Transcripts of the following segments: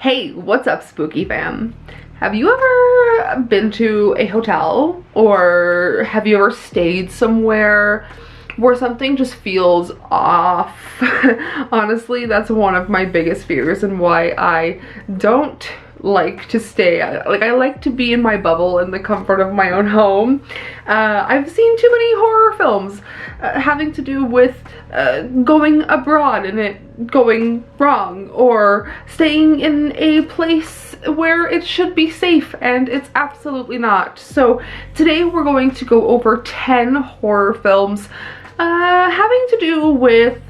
Hey, what's up, spooky fam? Have you ever been to a hotel, or have you ever stayed somewhere where something just feels off? Honestly, that's one of my biggest fears and why I don't like to stay. Like, I like to be in my bubble in the comfort of my own home. I've seen too many horror films having to do with going abroad and it going wrong, or staying in a place where it should be safe and it's absolutely not. So today we're going to go over 10 horror films having to do with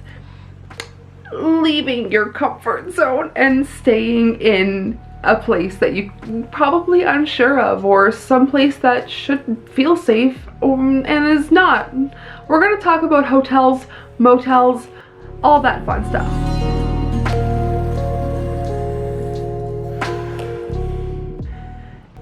leaving your comfort zone and staying in a place that you're probably unsure of, or someplace that should feel safe and is not. We're going to talk about hotels, motels, all that fun stuff.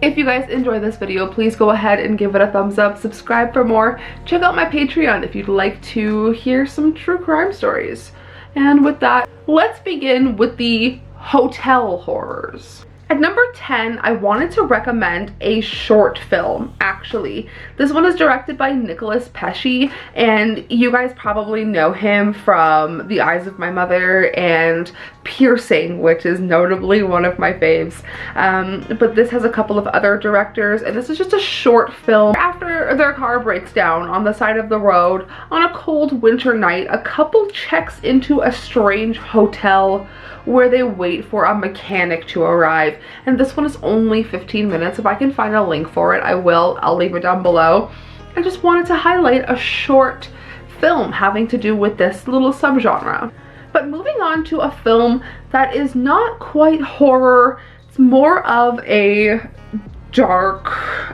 If you guys enjoy this video, please go ahead and give it a thumbs up, subscribe for more, check out my Patreon if you'd like to hear some true crime stories. And with that, let's begin with the hotel horrors. At number 10, I wanted to recommend a short film, actually. This one is directed by Nicholas Pesci, and you guys probably know him from The Eyes of My Mother and Piercing, which is notably one of my faves. But this has a couple of other directors, and this is just a short film. After their car breaks down on the side of the road on a cold winter night, a couple checks into a strange hotel where they wait for a mechanic to arrive. And this one is only 15 minutes. If I can find a link for it, I will. I'll leave it down below. I just wanted to highlight a short film having to do with this little subgenre. But moving on to a film that is not quite horror, it's more of a dark,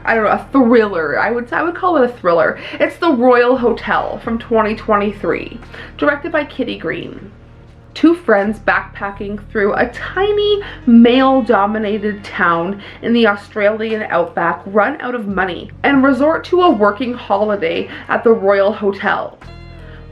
I don't know, a thriller. I would call it a thriller. It's The Royal Hotel from 2023, directed by Kitty Green. Two friends backpacking through a tiny male-dominated town in the Australian outback run out of money and resort to a working holiday at the Royal Hotel.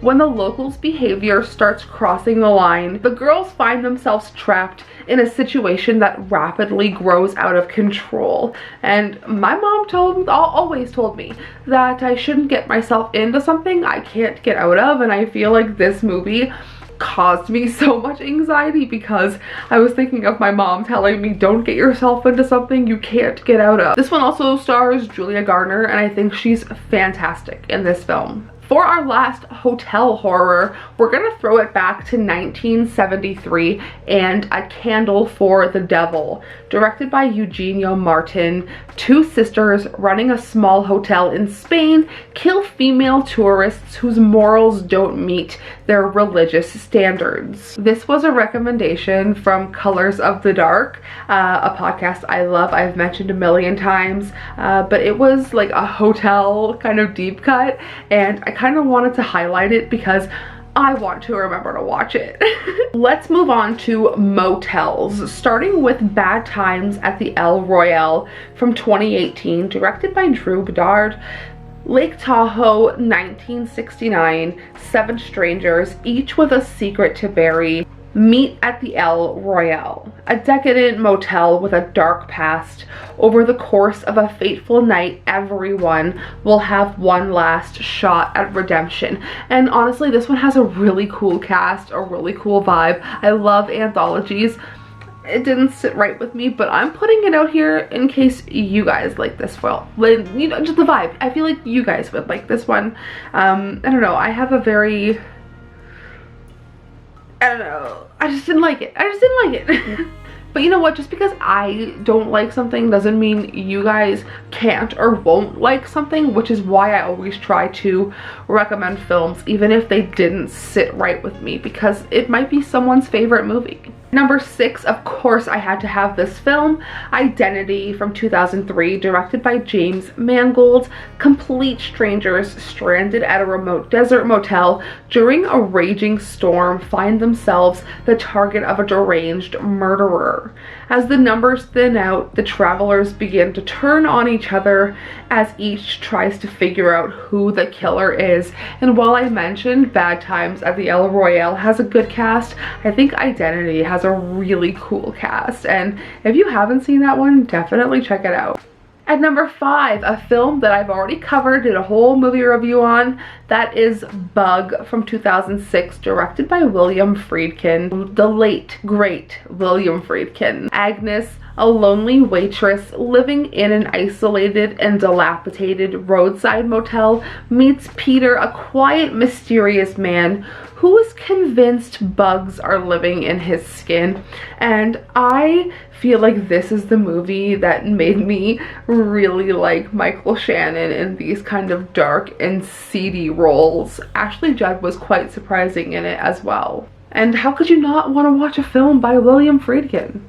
When the locals' behavior starts crossing the line, the girls find themselves trapped in a situation that rapidly grows out of control. And my mom always told me that I shouldn't get myself into something I can't get out of, and I feel like this movie caused me so much anxiety because I was thinking of my mom telling me, don't get yourself into something you can't get out of. This one also stars Julia Garner, and I think she's fantastic in this film. For our last hotel horror, we're gonna throw it back to 1973 and A Candle for the Devil, directed by Eugenio Martin. Two sisters running a small hotel in Spain kill female tourists whose morals don't meet their religious standards. This was a recommendation from Colors of the Dark, a podcast I love, I've mentioned a million times, but it was like a hotel kind of deep cut, and I kind of wanted to highlight it because I want to remember to watch it. Let's move on to motels, starting with Bad Times at the El Royale from 2018, directed by Drew Bedard. Lake Tahoe, 1969, 7 strangers, each with a secret to bury, meet at the El Royale, a decadent motel with a dark past. Over the course of a fateful night, everyone will have one last shot at redemption. And honestly, this one has a really cool cast, a really cool vibe. I love anthologies. It didn't sit right with me, but I'm putting it out here in case you guys like this film. You know, just the vibe. I feel like you guys would like this one. I don't know, I have a very, I don't know, I just didn't like it. But you know what, just because I don't like something doesn't mean you guys can't or won't like something, which is why I always try to recommend films even if they didn't sit right with me, because it might be someone's favorite movie. Number 6, of course I had to have this film, Identity from 2003, directed by James Mangold. Complete strangers stranded at a remote desert motel during a raging storm find themselves the target of a deranged murderer. As the numbers thin out, the travelers begin to turn on each other as each tries to figure out who the killer is. And while I mentioned Bad Times at the El Royale has a good cast, I think Identity has has a really cool cast, and if you haven't seen that one, definitely check it out. At number 5, a film that I've already covered, did a whole movie review on, that is Bug from 2006, directed by William Friedkin, the late, great William Friedkin. Agnes, a lonely waitress living in an isolated and dilapidated roadside motel, meets Peter, a quiet, mysterious man who is convinced bugs are living in his skin. And I feel like this is the movie that made me really like Michael Shannon in these kind of dark and seedy roles. Ashley Judd was quite surprising in it as well. And how could you not want to watch a film by William Friedkin?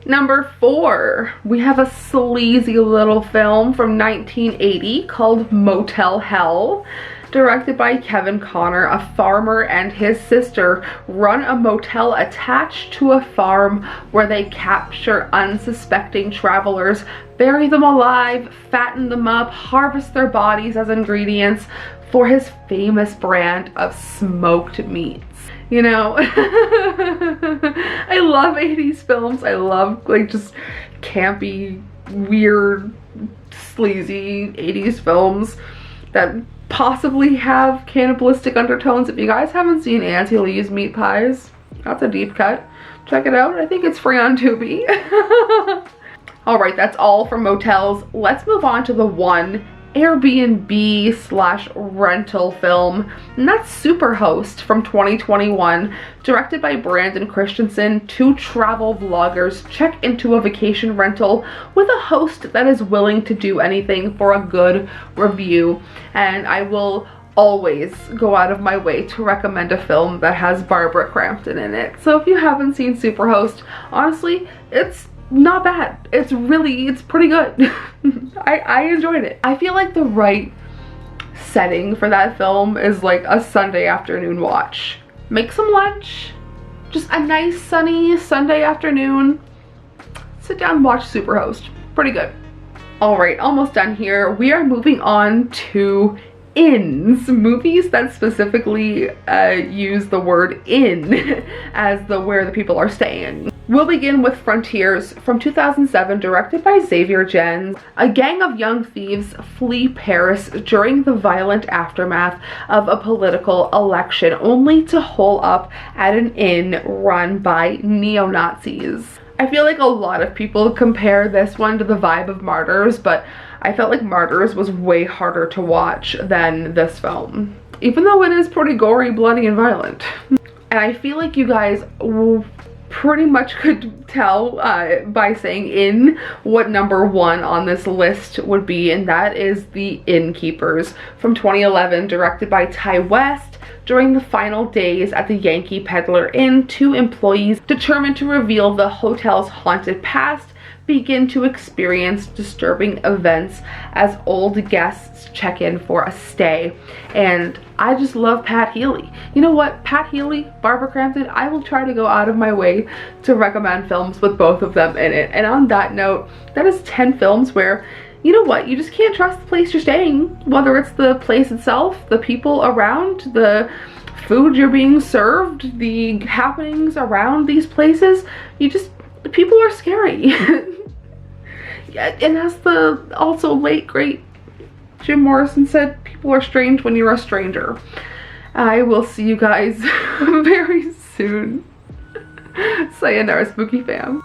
Number 4, we have a sleazy little film from 1980 called Motel Hell. Directed by Kevin Connor, a farmer and his sister run a motel attached to a farm where they capture unsuspecting travelers, bury them alive, fatten them up, harvest their bodies as ingredients for his famous brand of smoked meats. You know, I love 80s films. I love like just campy, weird, sleazy 80s films that possibly have cannibalistic undertones. If you guys haven't seen Auntie Lee's Meat Pies, that's a deep cut. Check it out. I think it's free on Tubi. Alright, that's all for Motels. Let's move on to the one Airbnb/rental film, and that's Superhost from 2021, directed by Brandon Christensen. 2 travel vloggers check into a vacation rental with a host that is willing to do anything for a good review, and I will always go out of my way to recommend a film that has Barbara Crampton in it. So if you haven't seen Superhost, honestly, it's not bad. It's pretty good. I enjoyed it. I feel like the right setting for that film is like a Sunday afternoon watch. Make some lunch, just a nice sunny Sunday afternoon, sit down and watch Superhost. Pretty good. Alright, almost done here. We are moving on to inns, movies that specifically use the word inn as where the people are staying. We'll begin with Frontiers from 2007, directed by Xavier Gens. A gang of young thieves flee Paris during the violent aftermath of a political election, only to hole up at an inn run by neo-Nazis. I feel like a lot of people compare this one to the vibe of Martyrs, but I felt like Martyrs was way harder to watch than this film, even though it is pretty gory, bloody, and violent. And I feel like you guys pretty much could tell by saying inn what number 1 on this list would be, and that is The Innkeepers from 2011, directed by Ty West. During the final days at the Yankee Peddler Inn, 2 employees determined to reveal the hotel's haunted past begin to experience disturbing events as old guests check in for a stay. And I just love Pat Healy. You know what? Pat Healy, Barbara Crampton, I will try to go out of my way to recommend films with both of them in it. And on that note, that is 10 films where, you know what, you just can't trust the place you're staying. Whether it's the place itself, the people around, the food you're being served, the happenings around these places, people are scary. And as the also late great Jim Morrison said, people are strange when you're a stranger. I will see you guys very soon. Sayonara, spooky fam.